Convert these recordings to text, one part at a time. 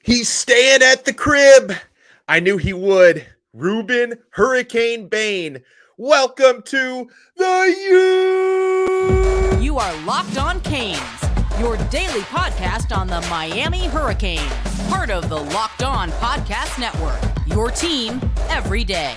He's staying at the crib. I knew he would. Rueben Hurricane Bain. Welcome to the U. You are Locked On Canes, your daily podcast on the Miami Hurricanes. Part of the Locked On Podcast Network, your team every day.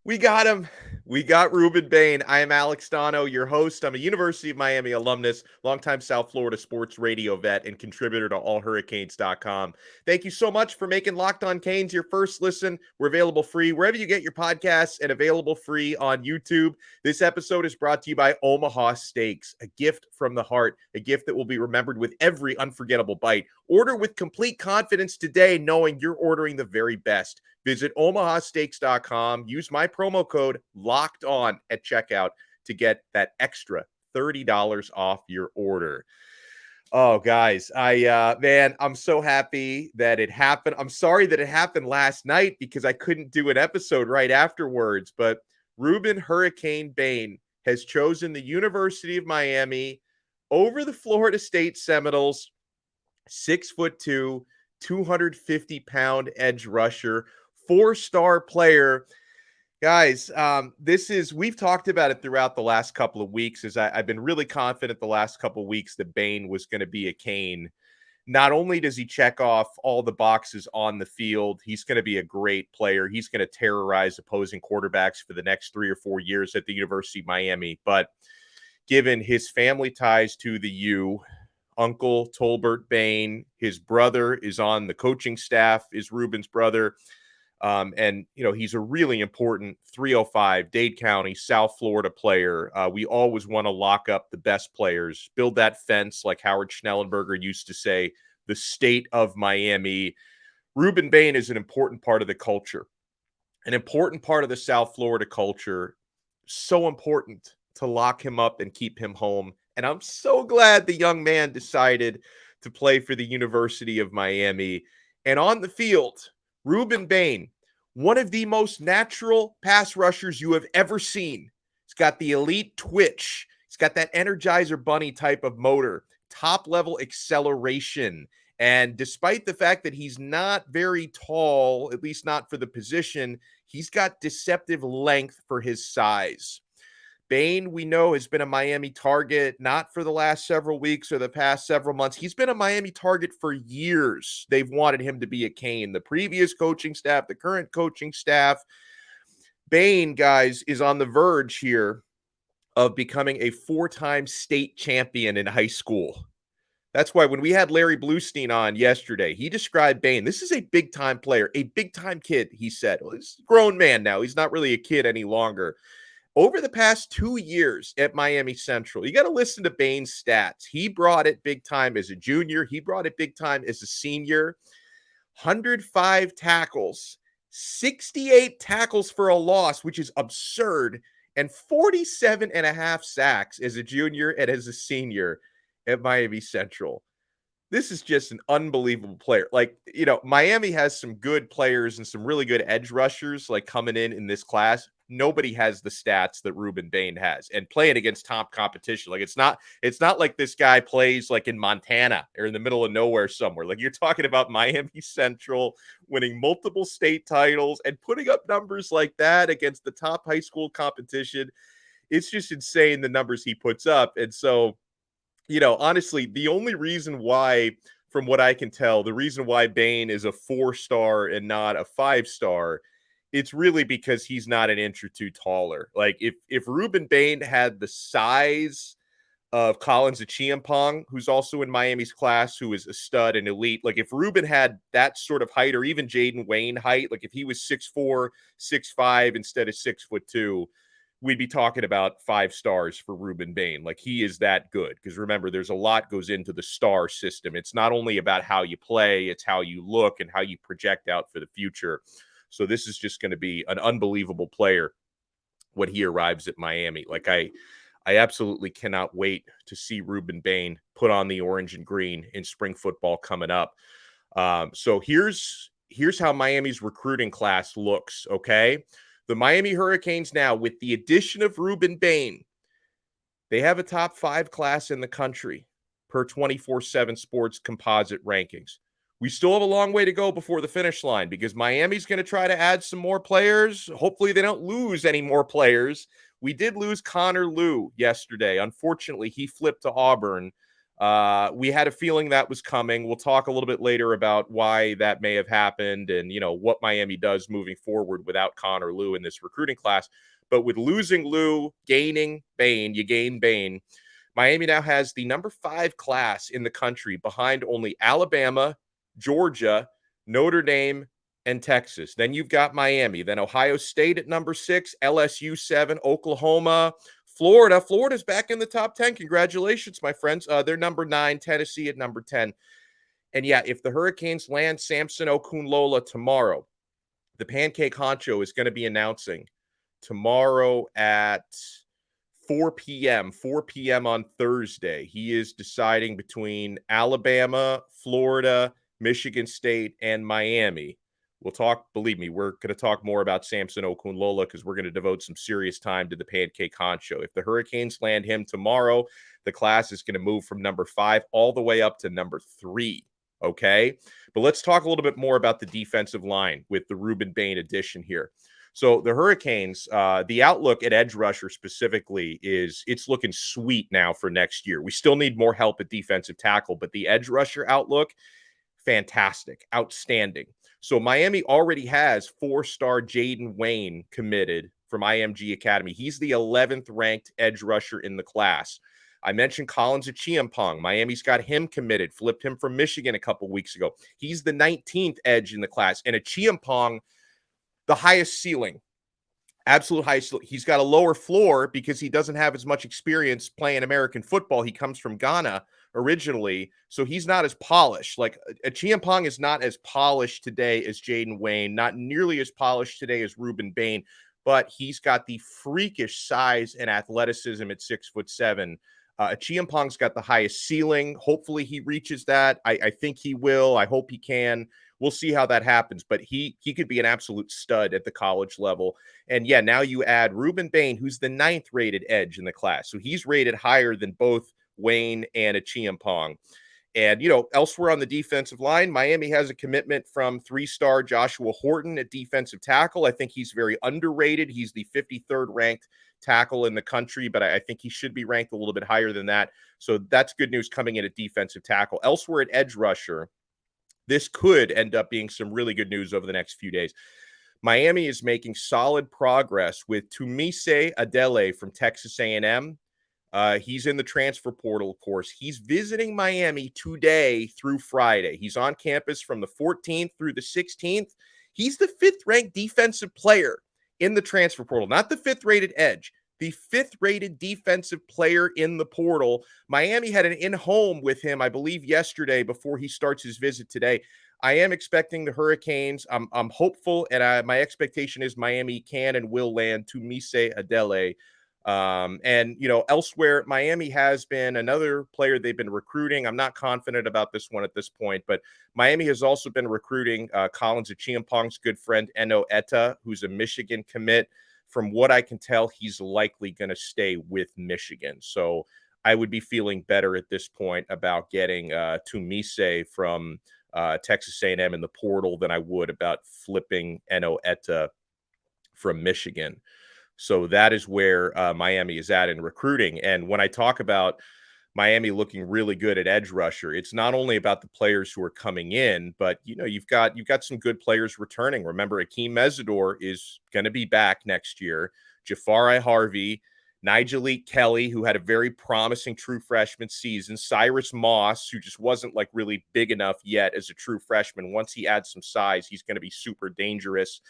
We got him. We got Reuben Bain. I am Alex Donno, your host. I'm a University of Miami alumnus, longtime South Florida sports radio vet, and contributor to allhurricanes.com. Thank you so much for making Locked On Canes your first listen. We're available free wherever you get your podcasts and available free on YouTube. This episode is brought to you by Omaha Steaks, a gift from the heart, a gift that will be remembered with every unforgettable bite. Order with complete confidence today, knowing you're ordering the very best. Visit omahasteaks.com. Use my promo code Locked On at checkout to get that extra $30 off your order. Oh, guys, I'm so happy that it happened. I'm sorry that it happened last night because I couldn't do an episode right afterwards. But Rueben Hurricane Bain has chosen the University of Miami over the Florida State Seminoles. 6'2", 250-pound edge rusher. 4-star player. Guys, we've talked about it throughout the last couple of weeks, as I've been really confident the last couple of weeks that Bain was going to be a Cane. Not only does he check off all the boxes on the field, he's going to be a great player. He's going to terrorize opposing quarterbacks for the next 3 or 4 years at the University of Miami. But given his family ties to the U, Uncle Tolbert Bain, his brother is on the coaching staff, is Reuben's brother. And, you know, he's a really important 305 Dade County, South Florida player. We always want to lock up the best players, build that fence, like Howard Schnellenberger used to say, the state of Miami. Reuben Bain is an important part of the culture, an important part of the South Florida culture. So important to lock him up and keep him home. And I'm so glad the young man decided to play for the University of Miami. And on the field, Reuben Bain, one of the most natural pass rushers you have ever seen. He's got the elite twitch. He's got that Energizer Bunny type of motor, top-level acceleration. And despite the fact that he's not very tall, at least not for the position, he's got deceptive length for his size. Bain, we know, has been a Miami target, not for the last several weeks or the past several months. He's been a Miami target for years. They've wanted him to be a Cane. The previous coaching staff, the current coaching staff. Bain, guys, is on the verge here of becoming a 4-time state champion in high school. That's why when we had Larry Bluestein on yesterday, he described Bain. This is a big-time player, a big-time kid, he said. Well, he's a grown man now. He's not really a kid any longer. Over the past 2 years at Miami Central, you got to listen to Bain's stats. He brought it big time as a junior. He brought it big time as a senior. 105 tackles, 68 tackles for a loss, which is absurd, and 47 and a half sacks as a junior and as a senior at Miami Central. This is just an unbelievable player. Like, you know, Miami has some good players and some really good edge rushers like coming in this class. Nobody has the stats that Reuben Bain has, and playing against top competition. Like it's not like this guy plays like in Montana or in the middle of nowhere somewhere. Like you're talking about Miami Central winning multiple state titles and putting up numbers like that against the top high school competition. It's just insane the numbers he puts up. And so, you know, honestly, the only reason why, from what I can tell, the reason why Bain is a 4-star and not a 5-star, it's really because he's not an inch or two taller. Like if Rueben Bain had the size of Collins Acheampong, who's also in Miami's class, who is a stud and elite. Like if Rueben had that sort of height, or even Jayden Wayne height, like if he was 6'4", 6'5" instead of 6'2", we'd be talking about 5 stars for Reuben Bain. Like he is that good. Because remember, there's a lot goes into the star system. It's not only about how you play, it's how you look and how you project out for the future. So this is just going to be an unbelievable player when he arrives at Miami. Like I absolutely cannot wait to see Reuben Bain put on the orange and green in spring football coming up. So here's how Miami's recruiting class looks, okay? The Miami Hurricanes now, with the addition of Reuben Bain, they have a top 5 class in the country per 24/7 Sports composite rankings. We still have a long way to go before the finish line because Miami's going to try to add some more players. Hopefully they don't lose any more players. We did lose Connor Lew yesterday. Unfortunately, he flipped to Auburn. We had a feeling that was coming. We'll talk a little bit later about why that may have happened and, what Miami does moving forward without Connor Lew in this recruiting class. But with losing Lew, gaining Bain, you gain Bain. Miami now has the number 5 class in the country behind only Alabama, Georgia, Notre Dame, and Texas. Then you've got Miami. Then Ohio State at number 6, LSU 7, Oklahoma, Florida. Florida's back in the top 10. Congratulations, my friends. They're number 9, Tennessee at number 10. And yeah, if the Hurricanes land Samson Okunlola tomorrow, the Pancake Honcho is going to be announcing tomorrow at 4 p.m. on Thursday. He is deciding between Alabama, Florida, Michigan State, and Miami. We'll talk, believe me, we're going to talk more about Samson Okunlola because we're going to devote some serious time to the Pancake Honcho. If the Hurricanes land him tomorrow, the class is going to move from number 5 all the way up to number 3. Okay? But let's talk a little bit more about the defensive line with the Reuben Bain addition here. So the Hurricanes, the outlook at edge rusher specifically is it's looking sweet now for next year. We still need more help at defensive tackle, but the edge rusher outlook, fantastic, outstanding. So Miami already has 4-star Jayden Wayne committed from IMG Academy. He's the 11th ranked edge rusher in the class. I mentioned Collins Acheampong. Miami's got him committed, flipped him from Michigan a couple weeks ago. He's the 19th edge in the class. And Acheampong, the highest ceiling, absolute highest ceiling. He's got a lower floor because he doesn't have as much experience playing American football. He comes from Ghana originally, so he's not as polished. Like Acheampong is not as polished today as Jayden Wayne, not nearly as polished today as Reuben Bain, but he's got the freakish size and athleticism at 6'7". Acheampong's got the highest ceiling. Hopefully he reaches that. I think he will. I hope he can. We'll see how that happens, but he could be an absolute stud at the college level. And yeah, now you add Reuben Bain, who's the 9th rated edge in the class. So he's rated higher than both Wayne and Acheampong. And, elsewhere on the defensive line, Miami has a commitment from 3-star Joshua Horton at defensive tackle. I think he's very underrated. He's the 53rd ranked tackle in the country, but I think he should be ranked a little bit higher than that. So that's good news coming in at defensive tackle. Elsewhere at edge rusher, this could end up being some really good news over the next few days. Miami is making solid progress with Tunmise Adeleye from Texas A&M. He's in the transfer portal, of course. He's visiting Miami today through Friday. He's on campus from the 14th through the 16th. He's the 5th-ranked defensive player in the transfer portal, not the 5th-rated edge, the 5th-rated defensive player in the portal. Miami had an in-home with him, I believe, yesterday before he starts his visit today. I am expecting the Hurricanes. I'm hopeful, and my expectation is Miami can and will land Tunmise Adeleye. Elsewhere, Miami has been another player they've been recruiting. I'm not confident about this one at this point, but Miami has also been recruiting Collins Acheampong's good friend, Eno Etta, who's a Michigan commit. From what I can tell, he's likely going to stay with Michigan. So I would be feeling better at this point about getting Tunmise from Texas A&M in the portal than I would about flipping Eno Etta from Michigan. So that is where Miami is at in recruiting. And when I talk about Miami looking really good at edge rusher, it's not only about the players who are coming in, but you've got some good players returning. Remember, Akeem Mesidor is going to be back next year. Jafari Harvey, Nigel Kelly, who had a very promising true freshman season, Cyrus Moss, who just wasn't like really big enough yet as a true freshman. Once he adds some size, he's going to be super dangerous.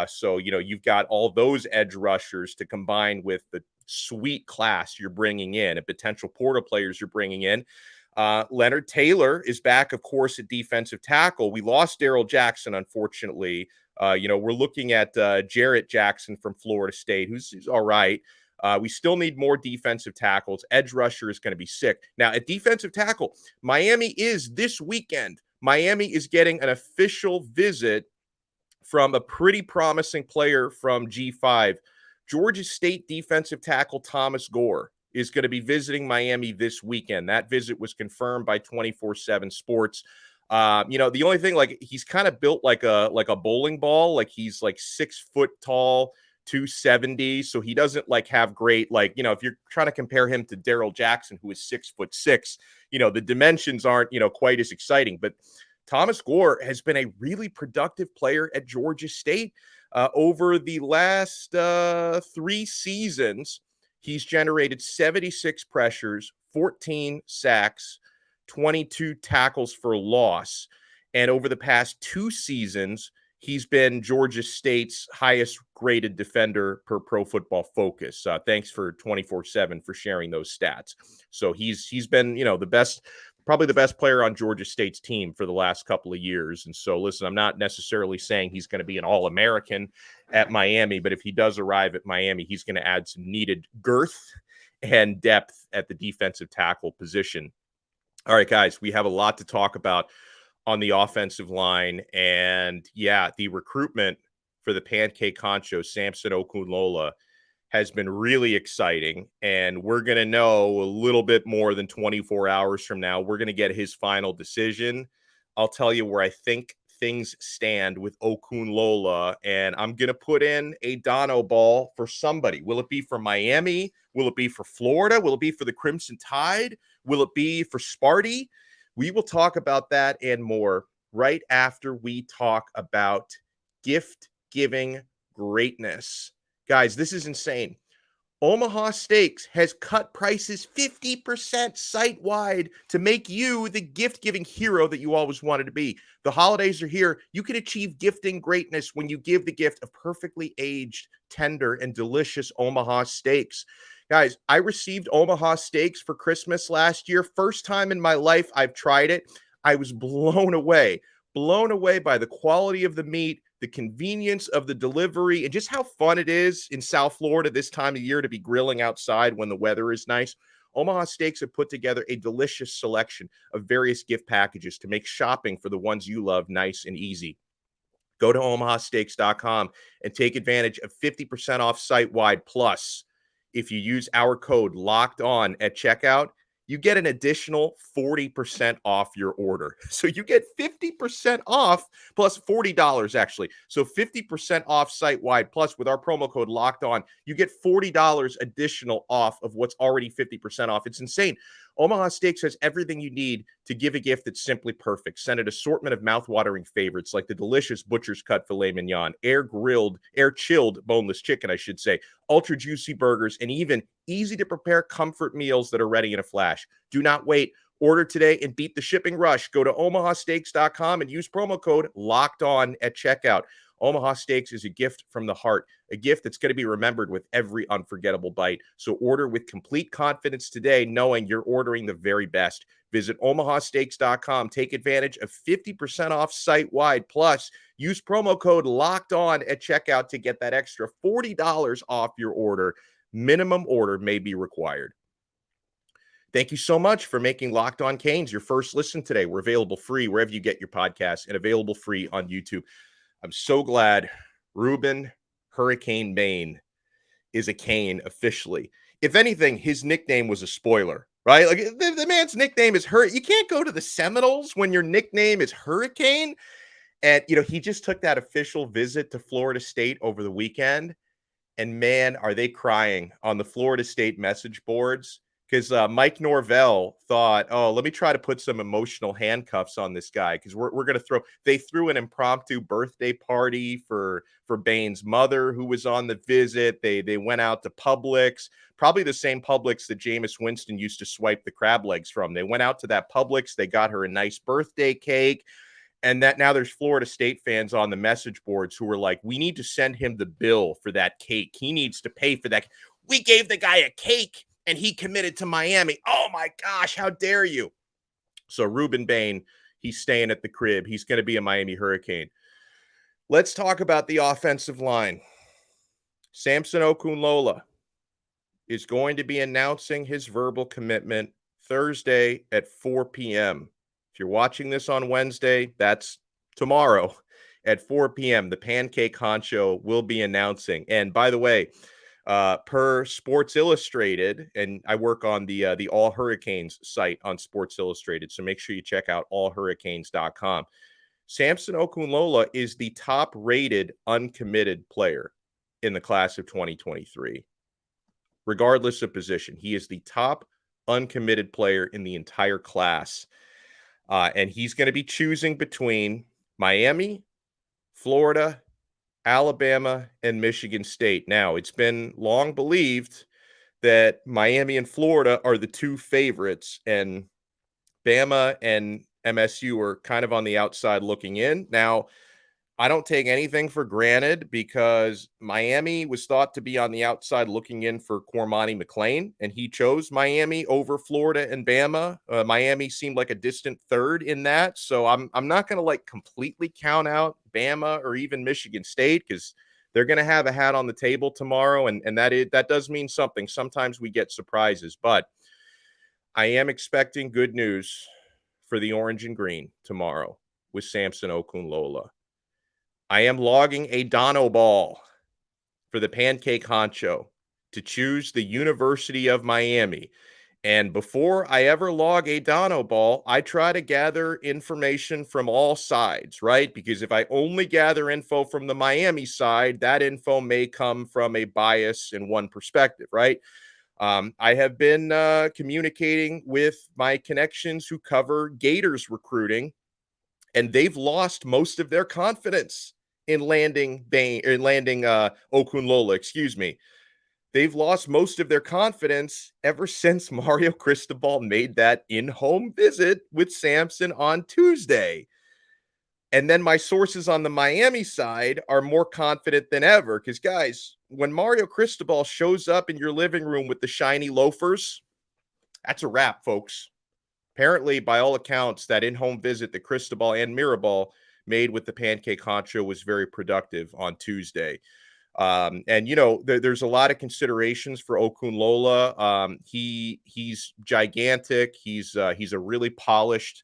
So you've got all those edge rushers to combine with the sweet class you're bringing in and potential portal players you're bringing in. Leonard Taylor is back, of course, at defensive tackle. We lost Daryl Jackson, unfortunately. We're looking at Jarrett Jackson from Florida State, who's all right. We still need more defensive tackles. Edge rusher is going to be sick. Now, at defensive tackle, Miami is this weekend. Miami is getting an official visit from a pretty promising player from G5. Georgia State defensive tackle Thomas Gore is going to be visiting Miami this weekend. That visit was confirmed by 24/7 Sports. The only thing, like, he's kind of built like a bowling ball. Like, he's like 6 foot tall, 270. So he doesn't like have great, like, if you're trying to compare him to Daryl Jackson, who is 6'6", the dimensions aren't, quite as exciting. But Thomas Gore has been a really productive player at Georgia State. Over the last 3 seasons, he's generated 76 pressures, 14 sacks, 22 tackles for loss. And over the past 2 seasons, he's been Georgia State's highest graded defender per Pro Football Focus. Thanks for 24/7 for sharing those stats. So he's been, the best, probably the best player on Georgia State's team for the last couple of years. And so, listen, I'm not necessarily saying he's going to be an All-American at Miami, but if he does arrive at Miami, he's going to add some needed girth and depth at the defensive tackle position. All right, guys, we have a lot to talk about on the offensive line. And yeah, the recruitment for the Pancake Honcho, Samson Okunlola, has been really exciting. And we're going to know a little bit more than 24 hours from now. We're going to get his final decision. I'll tell you where I think things stand with Okunlola, and I'm going to put in a DonnoBall for somebody. Will it be for Miami? Will it be for Florida? Will it be for the Crimson Tide? Will it be for Sparty? We will talk about that and more right after we talk about gift-giving greatness. Guys, this is insane. Omaha Steaks has cut prices 50% site-wide to make you the gift-giving hero that you always wanted to be. The holidays are here. You can achieve gifting greatness when you give the gift of perfectly aged, tender, and delicious Omaha Steaks. Guys, I received Omaha Steaks for Christmas last year. First time in my life I've tried it. I was blown away by the quality of the meat, the convenience of the delivery, and just how fun it is in South Florida this time of year to be grilling outside when the weather is nice. Omaha Steaks have put together a delicious selection of various gift packages to make shopping for the ones you love nice and easy. Go to omahasteaks.com and take advantage of 50% off site-wide. Plus, if you use our code Locked On at checkout, you get an additional 40% off your order. So you get 50% off plus $40 actually. So 50% off site-wide. Plus, with our promo code Locked On, you get $40 additional off of what's already 50% off. It's insane. Omaha Steaks has everything you need to give a gift that's simply perfect. Send an assortment of mouth-watering favorites like the delicious butcher's cut filet mignon, air-chilled boneless chicken, I should say, ultra-juicy burgers, and even easy-to-prepare comfort meals that are ready in a flash. Do not wait. Order today and beat the shipping rush. Go to omahasteaks.com and use promo code LOCKEDON at checkout. Omaha Steaks is a gift from the heart, a gift that's going to be remembered with every unforgettable bite. So order with complete confidence today, knowing you're ordering the very best. Visit omahasteaks.com. Take advantage of 50% off site-wide. Plus, use promo code LOCKEDON at checkout to get that extra $40 off your order. Minimum order may be required. Thank you so much for making Locked On Canes your first listen today. We're available free wherever you get your podcasts and available free on YouTube. I'm so glad Reuben Hurricane Bain is a Cane officially. If anything, his nickname was a spoiler, right? Like, the man's nickname is Hurricane. You can't go to the Seminoles when your nickname is Hurricane. And, he just took that official visit to Florida State over the weekend. And man, are they crying on the Florida State message boards. Because Mike Norvell thought, let me try to put some emotional handcuffs on this guy, because we're going to they threw an impromptu birthday party for Bain's mother, who was on the visit. They went out to Publix, probably the same Publix that Jameis Winston used to swipe the crab legs from. They went out to that Publix. They got her a nice birthday cake. And that now there's Florida State fans on the message boards who were like, we need to send him the bill for that cake. He needs to pay for that. We gave the guy a cake and he committed to Miami. Oh my gosh, how dare you? So Reuben Bain, he's staying at the crib. He's going to be a Miami Hurricane. Let's talk about the offensive line. Samson Okunlola is going to be announcing his verbal commitment Thursday at 4 p.m. If you're watching this on Wednesday, that's tomorrow. at 4 p.m., the Pancake Honcho will be announcing. And by the way, per Sports Illustrated, and I work on the All Hurricanes site on Sports Illustrated, so make sure you check out allhurricanes.com. Samson Okunlola is the top-rated uncommitted player in the class of 2023, regardless of position. He is the top uncommitted player in the entire class, and he's going to be choosing between Miami, Florida, Alabama, and Michigan State. Now, it's been long believed that Miami and Florida are the two favorites, and Bama and MSU are kind of on the outside looking in. Now, I don't take anything for granted because Miami was thought to be on the outside looking in for Cormani McClain, and he chose Miami over Florida and Bama. Miami seemed like a distant third in that, so I'm not going to like completely count out Bama or even Michigan State because they're going to have a hat on the table tomorrow, and that does mean something. Sometimes we get surprises, but I am expecting good news for the orange and green tomorrow with Samson Okunlola. I am logging a DonnoBall for the Pancake Honcho to choose the University of Miami. And before I ever log a DonnoBall, I try to gather information from all sides, right? Because if I only gather info from the Miami side, that info may come from a bias in one perspective, right? I have been communicating with my connections who cover Gators recruiting, and they've lost most of their confidence in landing Okunlola, excuse me. They've lost most of their confidence ever since Mario Cristobal made that in-home visit with Samson on Tuesday. And then my sources on the Miami side are more confident than ever because, guys, when Mario Cristobal shows up in your living room with the shiny loafers, that's a wrap, folks. Apparently, by all accounts, that in-home visit that Cristobal and Mirabal made with the Pancake Honcho was very productive on Tuesday. And, you know, there's a lot of considerations for Okunlola. He's gigantic. He's a really polished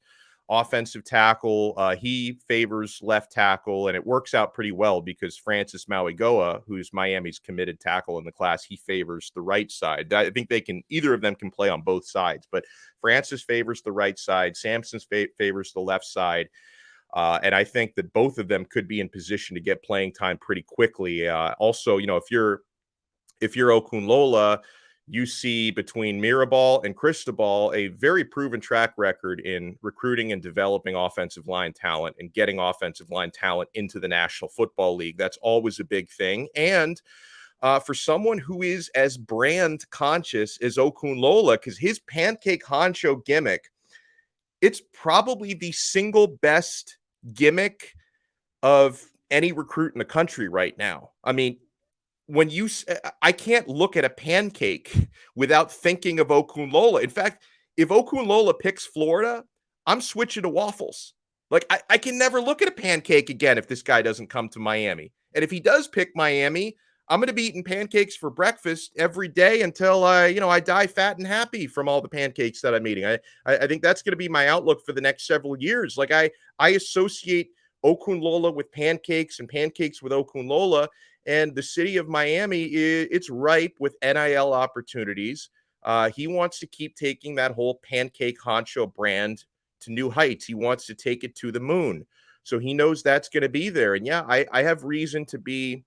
offensive tackle. He favors left tackle, and it works out pretty well because Francis Mauigoa, who's Miami's committed tackle in the class, he favors the right side. I think either of them can play on both sides, but Francis favors the right side. Samson favors the left side. And I think that both of them could be in position to get playing time pretty quickly. Also, you know, if you're Okunlola, you see between Mirabal and Cristobal a very proven track record in recruiting and developing offensive line talent and getting offensive line talent into the National Football League. That's always a big thing. And for someone who is as brand conscious as Okunlola, because his Pancake Honcho gimmick, it's probably the single best gimmick of any recruit in the country right now. I mean, I can't look at a pancake without thinking of Okunlola. In fact, if Okunlola picks Florida, I'm switching to waffles. Like, I can never look at a pancake again if this guy doesn't come to Miami. And if he does pick Miami, I'm going to be eating pancakes for breakfast every day until I die fat and happy from all the pancakes that I'm eating. I think that's going to be my outlook for the next several years. Like I associate Okunlola with pancakes and pancakes with Okunlola, and the city of Miami, it's ripe with NIL opportunities. He wants to keep taking that whole Pancake Honcho brand to new heights. He wants to take it to the moon. So he knows that's going to be there. And yeah, I have reason to be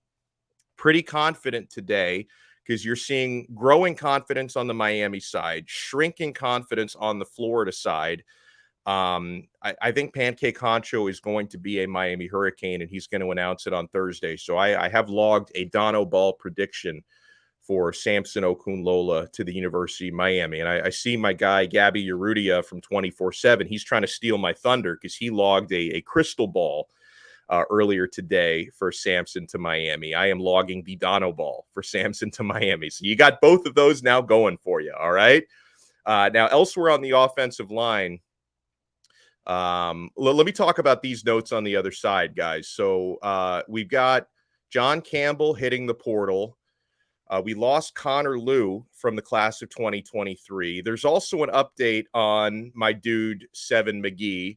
pretty confident today because you're seeing growing confidence on the Miami side, shrinking confidence on the Florida side. I think Pancake Honcho is going to be a Miami Hurricane, and he's going to announce it on Thursday. So I have logged a DonnoBall prediction for Samson Okunlola to the University of Miami. And I see my guy, Gabby Urrutia from 24/7. He's trying to steal my thunder because he logged a crystal ball earlier today for Samson to Miami. I am logging the DonnoBall for Samson to Miami. So you got both of those now going for you. All right. Now, elsewhere on the offensive line, let me talk about these notes on the other side, guys. So we've got John Campbell hitting the portal. We lost Connor Liu from the class of 2023. There's also an update on my dude, Seven McGee.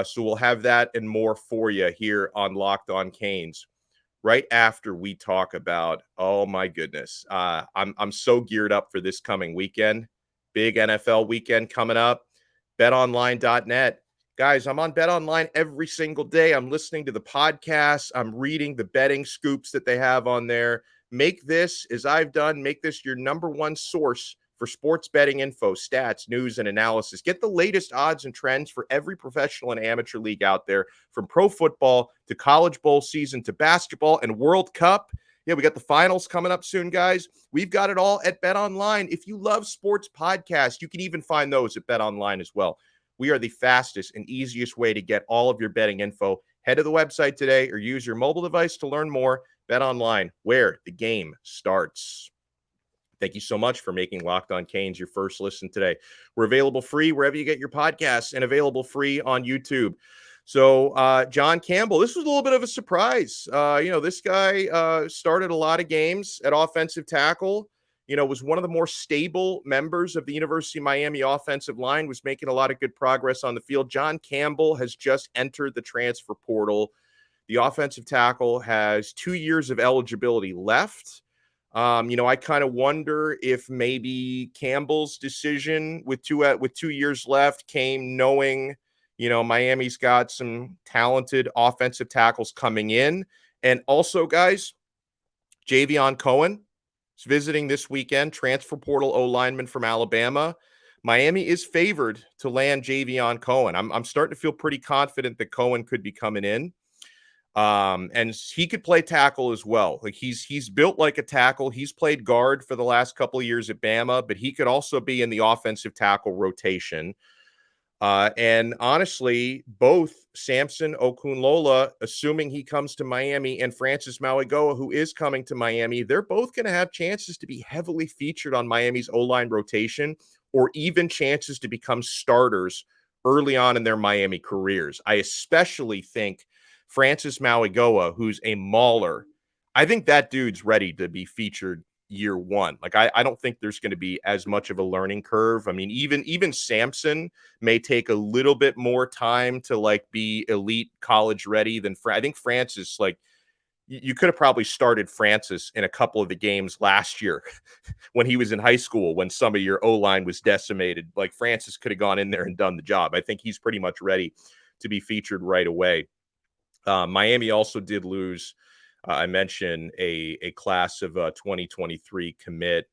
So we'll have that and more for you here on Locked On Canes right after we talk about, oh my goodness, I'm so geared up for this coming weekend. Big NFL weekend coming up. BetOnline.net. Guys, I'm on BetOnline every single day. I'm listening to the podcast. I'm reading the betting scoops that they have on there. Make this, as I've done, make this your number one source for sports betting info, stats, news, and analysis. Get the latest odds and trends for every professional and amateur league out there, from pro football to college bowl season to basketball and World Cup. Yeah, we got the finals coming up soon, guys. We've got it all at BetOnline. If you love sports podcasts, you can even find those at BetOnline as well. We are the fastest and easiest way to get all of your betting info. Head to the website today or use your mobile device to learn more. BetOnline, where the game starts. Thank you so much for making Locked On Canes your first listen today. We're available free wherever you get your podcasts and available free on YouTube. So John Campbell, this was a little bit of a surprise. This guy started a lot of games at offensive tackle, was one of the more stable members of the University of Miami offensive line, was making a lot of good progress on the field. John Campbell has just entered the transfer portal. The offensive tackle has 2 years of eligibility left. I kind of wonder if maybe Campbell's decision with 2 years left came knowing, Miami's got some talented offensive tackles coming in. And also, guys, Javion Cohen is visiting this weekend, transfer portal O-lineman from Alabama. Miami is favored to land Javion Cohen. I'm starting to feel pretty confident that Cohen could be coming in. And he could play tackle as well. Like he's built like a tackle. He's played guard for the last couple of years at Bama, but he could also be in the offensive tackle rotation. And honestly, both Samson Okunlola, assuming he comes to Miami, and Francis Mauigoa, who is coming to Miami, they're both going to have chances to be heavily featured on Miami's O-line rotation, or even chances to become starters early on in their Miami careers. I especially think Francis Mauigoa, who's a mauler, I think that dude's ready to be featured year one. Like, I don't think there's going to be as much of a learning curve. I mean, even Samson may take a little bit more time to be elite college ready than I think Francis, you could have probably started Francis in a couple of the games last year when he was in high school, when some of your O-line was decimated. Like, Francis could have gone in there and done the job. I think he's pretty much ready to be featured right away. Miami also did lose, I mentioned, a class of 2023 commit.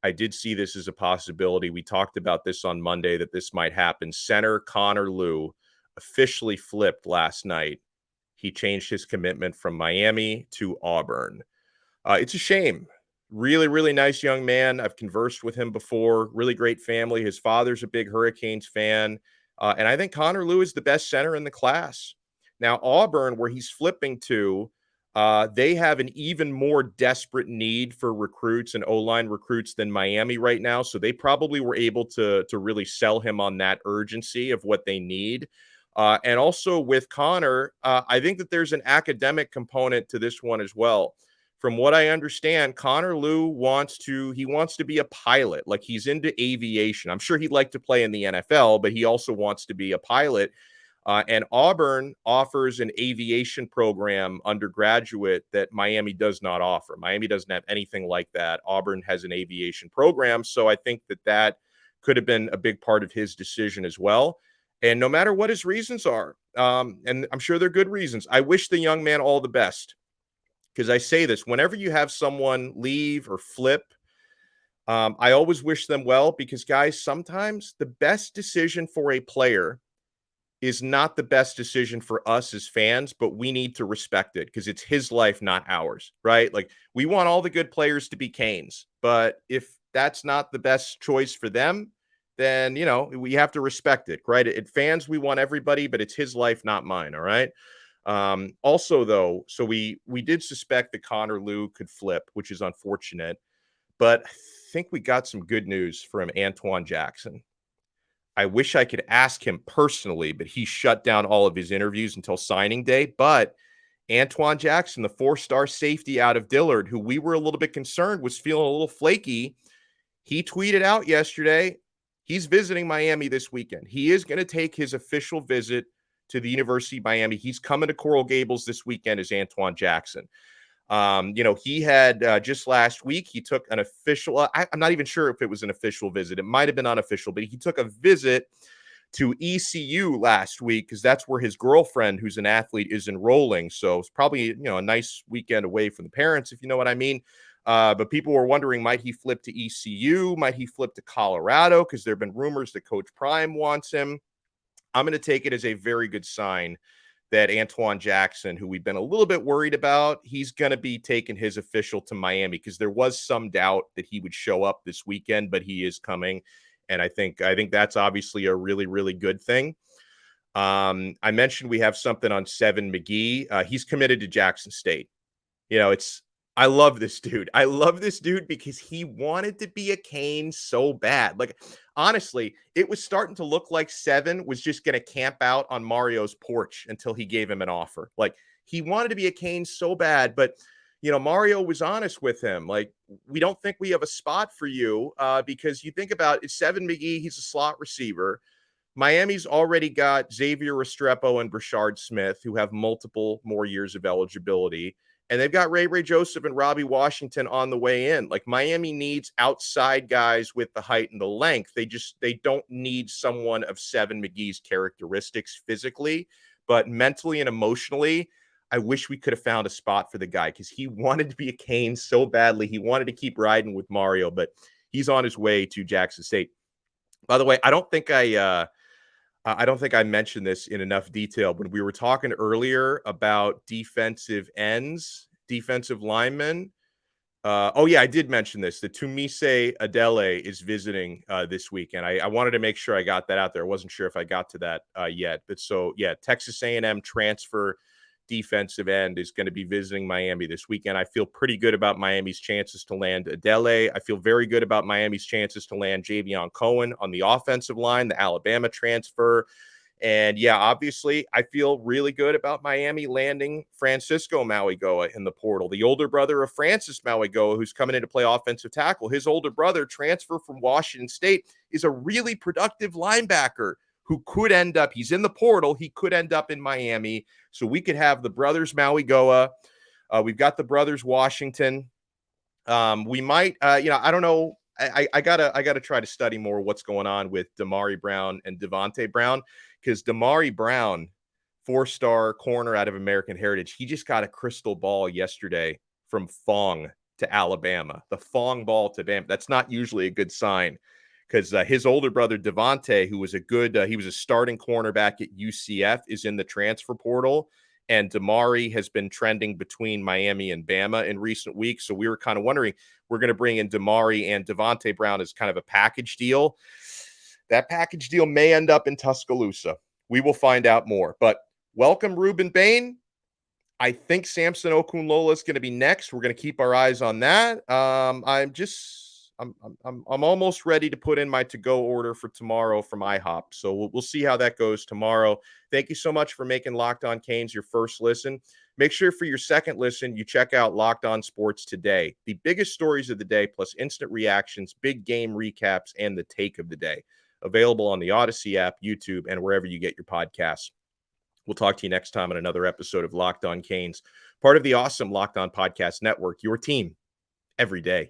I did see this as a possibility. We talked about this on Monday, that this might happen. Center Connor Lew officially flipped last night. He changed his commitment from Miami to Auburn. It's a shame. Really, really nice young man. I've conversed with him before. Really great family. His father's a big Hurricanes fan. And I think Connor Lew is the best center in the class. Now, Auburn, where he's flipping to, they have an even more desperate need for recruits and O-line recruits than Miami right now. So they probably were able to really sell him on that urgency of what they need. And also with Connor, I think that there's an academic component to this one as well. From what I understand, Connor Lew wants to be a pilot. Like, he's into aviation. I'm sure he'd like to play in the NFL, but he also wants to be a pilot. And Auburn offers an aviation program undergraduate that Miami does not offer. Miami doesn't have anything like that. Auburn has an aviation program. So I think that could have been a big part of his decision as well. And no matter what his reasons are, and I'm sure they're good reasons, I wish the young man all the best. Because I say this, whenever you have someone leave or flip, I always wish them well, because, guys, sometimes the best decision for a player is not the best decision for us as fans, but we need to respect it because it's his life, not ours, right? Like, we want all the good players to be Canes, but if that's not the best choice for them, then, we have to respect it, right? At fans, we want everybody, but it's his life, not mine, all right? Also, though, so we did suspect that Connor Lew could flip, which is unfortunate, but I think we got some good news from Antoine Jackson. I wish I could ask him personally, but he shut down all of his interviews until signing day. But Antoine Jackson, the 4-star safety out of Dillard, who we were a little bit concerned was feeling a little flaky, he tweeted out yesterday he's visiting Miami this weekend. He is going to take his official visit to the University of Miami. He's coming to Coral Gables this weekend as Antoine Jackson. He had just last week, he took an official, I'm not even sure if it was an official visit. It might have been unofficial, but he took a visit to ECU last week because that's where his girlfriend, who's an athlete, is enrolling. So it's probably, a nice weekend away from the parents, if you know what I mean. But people were wondering, might he flip to ECU? Might he flip to Colorado? Because there have been rumors that Coach Prime wants him. I'm going to take it as a very good sign that Antoine Jackson, who we've been a little bit worried about, he's going to be taking his official to Miami because there was some doubt that he would show up this weekend, but he is coming. And I think that's obviously a really, really good thing. I mentioned we have something on Seven McGee. He's committed to Jackson State. I love this dude. I love this dude because he wanted to be a Cane so bad. Like, honestly, it was starting to look like Seven was just going to camp out on Mario's porch until he gave him an offer. Like, he wanted to be a Cane so bad, but Mario was honest with him. Like, we don't think we have a spot for you because you think about it, Seven McGee, he's a slot receiver. Miami's already got Xavier Restrepo and Brashard Smith, who have multiple more years of eligibility. And they've got Ray Joseph and Robbie Washington on the way in. Like, Miami needs outside guys with the height and the length. They don't need someone of Seven McGee's characteristics physically, but mentally and emotionally, I wish we could have found a spot for the guy because he wanted to be a Cane so badly. He wanted to keep riding with Mario, but he's on his way to Jackson State. By the way, I don't think I mentioned this in enough detail, but we were talking earlier about defensive ends, defensive linemen. I did mention this. The Tunmise Adeleye is visiting this weekend. I wanted to make sure I got that out there. I wasn't sure if I got to that yet. But Texas A&M transfer defensive end is going to be visiting Miami this weekend. I feel pretty good about Miami's chances to land Adeleye. I feel very good about Miami's chances to land Javion Cohen on the offensive line, the Alabama transfer. And obviously, I feel really good about Miami landing Francisco Mauigoa in the portal, the older brother of Francis Mauigoa, who's coming in to play offensive tackle. His older brother, transfer from Washington State, is a really productive linebacker who could end up, he's in the portal, he could end up in Miami. So we could have the brothers Mauigoa. We've got the brothers Washington. We might, I don't know. I gotta try to study more what's going on with Damari Brown and Devontae Brown, because Damari Brown, 4-star corner out of American Heritage, he just got a crystal ball yesterday from Fong to Alabama. The Fong ball to Bama. That's not usually a good sign, because his older brother Devontae, who was he was a starting cornerback at UCF, is in the transfer portal. And Damari has been trending between Miami and Bama in recent weeks. So we were kind of wondering, we're going to bring in Damari and Devontae Brown as kind of a package deal. That package deal may end up in Tuscaloosa. We will find out more. But welcome, Reuben Bain. I think Samson Okunlola is going to be next. We're going to keep our eyes on that. I'm almost ready to put in my to-go order for tomorrow from IHOP. So we'll see how that goes tomorrow. Thank you so much for making Locked On Canes your first listen. Make sure for your second listen, you check out Locked On Sports Today. The biggest stories of the day, plus instant reactions, big game recaps, and the take of the day. Available on the Odyssey app, YouTube, and wherever you get your podcasts. We'll talk to you next time on another episode of Locked On Canes, part of the awesome Locked On Podcast Network, your team every day.